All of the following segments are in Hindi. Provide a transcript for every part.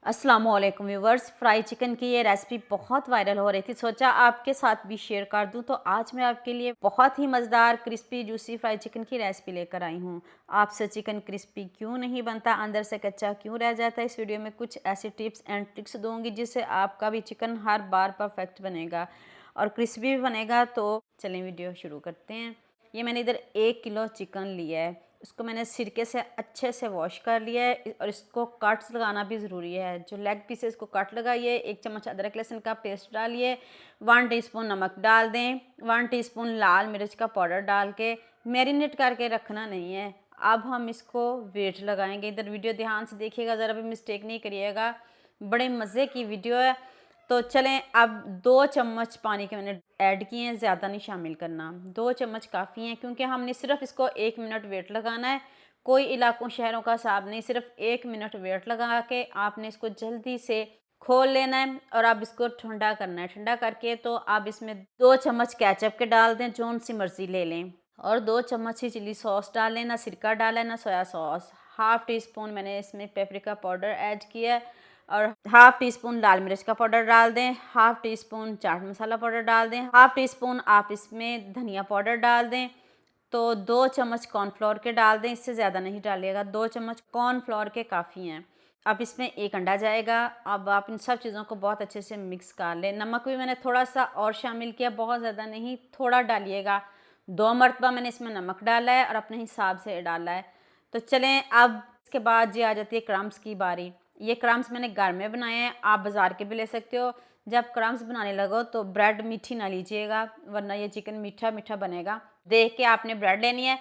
अस्सलामुअलैकुम व्यूवर्स। फ्राई चिकन की ये रेसिपी बहुत वायरल हो रही थी, सोचा आपके साथ भी शेयर कर दूं। तो आज मैं आपके लिए बहुत ही मज़ेदार क्रिस्पी जूसी फ्राई चिकन की रेसिपी लेकर आई हूं। आपसे चिकन क्रिस्पी क्यों नहीं बनता, अंदर से कच्चा क्यों रह जाता है, इस वीडियो में कुछ ऐसी टिप्स एंड ट्रिक्स दूंगी जिससे आपका भी चिकन हर बार परफेक्ट बनेगा और क्रिस्पी भी बनेगा। तो चलें वीडियो शुरू करते हैं। ये मैंने इधर 1 किलो चिकन लिया है, इसको मैंने सिरके से अच्छे से वॉश कर लिया है और इसको कट्स लगाना भी ज़रूरी है। जो लेग पीस है इसको कट लगाइए। 1 चम्मच अदरक लहसुन का पेस्ट डालिए। 1 टीस्पून नमक डाल दें। 1 टीस्पून लाल मिर्च का पाउडर डाल के मैरिनेट करके रखना नहीं है। अब हम इसको वेट लगाएंगे। इधर वीडियो ध्यान से देखिएगा, ज़रा भी मिस्टेक नहीं करिएगा, बड़े मज़े की वीडियो है। तो चलें, अब 2 चम्मच पानी के मैंने ऐड किए हैं, ज़्यादा नहीं शामिल करना, 2 चम्मच काफ़ी हैं क्योंकि हमने सिर्फ इसको 1 मिनट वेट लगाना है। कोई इलाकों शहरों का हिसाब नहीं, सिर्फ 1 मिनट वेट लगा के आपने इसको जल्दी से खोल लेना है और अब इसको ठंडा करना है। ठंडा करके तो आप इसमें 2 चम्मच केचप के डाल दें, जोन सी मर्ज़ी ले लें, और 2 चम्मच ही चिली सॉस डाल लें। ना सिरका डाला है ना soya sauce. Half tea spoon मैंने इसमें पेपरिका पाउडर ऐड किया है और हाफ़ टी स्पून लाल मिर्च का पाउडर डाल दें। Half tea spoon chaat masala powder डाल दें। हाफ़ टी स्पून आप इसमें धनिया पाउडर डाल दें। तो 2 चम्मच कॉर्नफ्लोर के डाल दें, इससे ज़्यादा नहीं डालिएगा, 2 चम्मच कॉर्नफ्लोर के काफ़ी हैं। अब इसमें 1 अंडा जाएगा। अब आप इन सब चीज़ों को बहुत अच्छे से मिक्स कर लें। नमक भी मैंने थोड़ा सा और शामिल किया, बहुत ज़्यादा नहीं, थोड़ा डालिएगा। 2 मरतबा मैंने इसमें नमक डाला है और अपने हिसाब से डाला है। तो चलें, अब इसके बाद ये आ जाती है क्रम्स की बारी। ये क्रम्स मैंने घर में बनाए हैं, आप बाज़ार के भी ले सकते हो। जब क्रम्स बनाने लगो तो ब्रेड मीठी ना लीजिएगा, वरना ये चिकन मीठा मीठा बनेगा। देख के आपने ब्रेड लेनी है,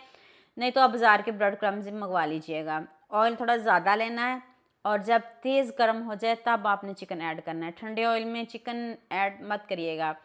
नहीं तो आप बाज़ार के ब्रेड क्रम्स मंगवा लीजिएगा। ऑयल थोड़ा ज़्यादा लेना है और जब तेज़ गर्म हो जाए तब आपने चिकन ऐड करना है। ठंडे ऑयल में चिकन ऐड मत करिएगा।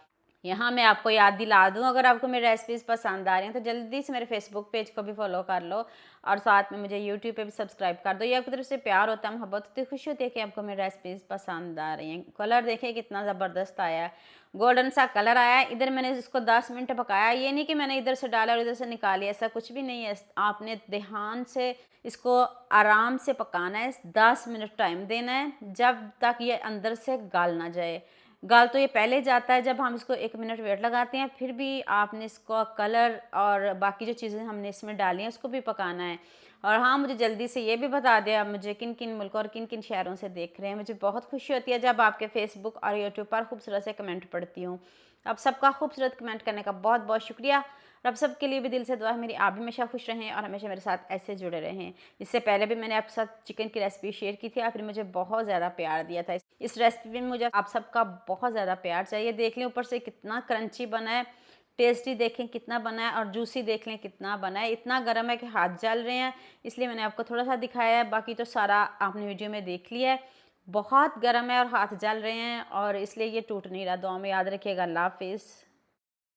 यहाँ मैं आपको याद दिला दूँ, अगर आपको मेरी रेसिपीज़ पसंद आ रही हैं तो जल्दी से मेरे फेसबुक पेज को भी फॉलो कर लो और साथ में मुझे यूट्यूब पे भी सब्सक्राइब कर दो। ये आपकी तरफ से प्यार होता है, मोहब्बत होती है, खुशी होती है कि आपको मेरी रेसिपीज़ पसंद आ रही हैं। कलर देखिए कितना ज़बरदस्त आया है, गोल्डन सा कलर आया है। इधर मैंने इसको 10 मिनट पकाया। ये नहीं कि मैंने इधर से डाला और इधर से निकाली, ऐसा कुछ भी नहीं है। आपने ध्यान से इसको आराम से पकाना है, 10 मिनट टाइम देना है, जब तक ये अंदर से गल ना जाए। गल तो ये पहले जाता है जब हम इसको 1 मिनट वेट लगाते हैं, फिर भी आपने इसको कलर और बाकी जो चीज़ें हमने इसमें डाली हैं उसको भी पकाना है। और हाँ, मुझे जल्दी से ये भी बता दें आप मुझे किन किन मुल्कों और किन किन शहरों से देख रहे हैं। मुझे बहुत खुशी होती है जब आपके फेसबुक और यूट्यूब पर खूबसूरत से कमेंट पढ़ती हूँ। आप सबका खूबसूरत कमेंट करने का बहुत बहुत शुक्रिया। और आप सबके लिए भी दिल से दुआ है मेरी, आप भी हमेशा खुश रहें और हमेशा मेरे साथ ऐसे जुड़े रहें। इससे पहले भी मैंने आपके साथ चिकन की रेसिपी शेयर की थी, आपने मुझे बहुत ज़्यादा प्यार दिया था। इस रेसिपी में मुझे आप सबका बहुत ज़्यादा प्यार चाहिए। देख लें ऊपर से कितना क्रंची बना है, टेस्टी देखें कितना बना है और जूसी देख लें कितना बना है। इतना गर्म है कि हाथ जल रहे हैं, इसलिए मैंने आपको थोड़ा सा दिखाया है, बाकी तो सारा आपने वीडियो में देख लिया है। बहुत गर्म है और हाथ जल रहे हैं और इसलिए ये टूट नहीं रहा। दुआ में याद रखिएगा। अल्लाह हाफिज़।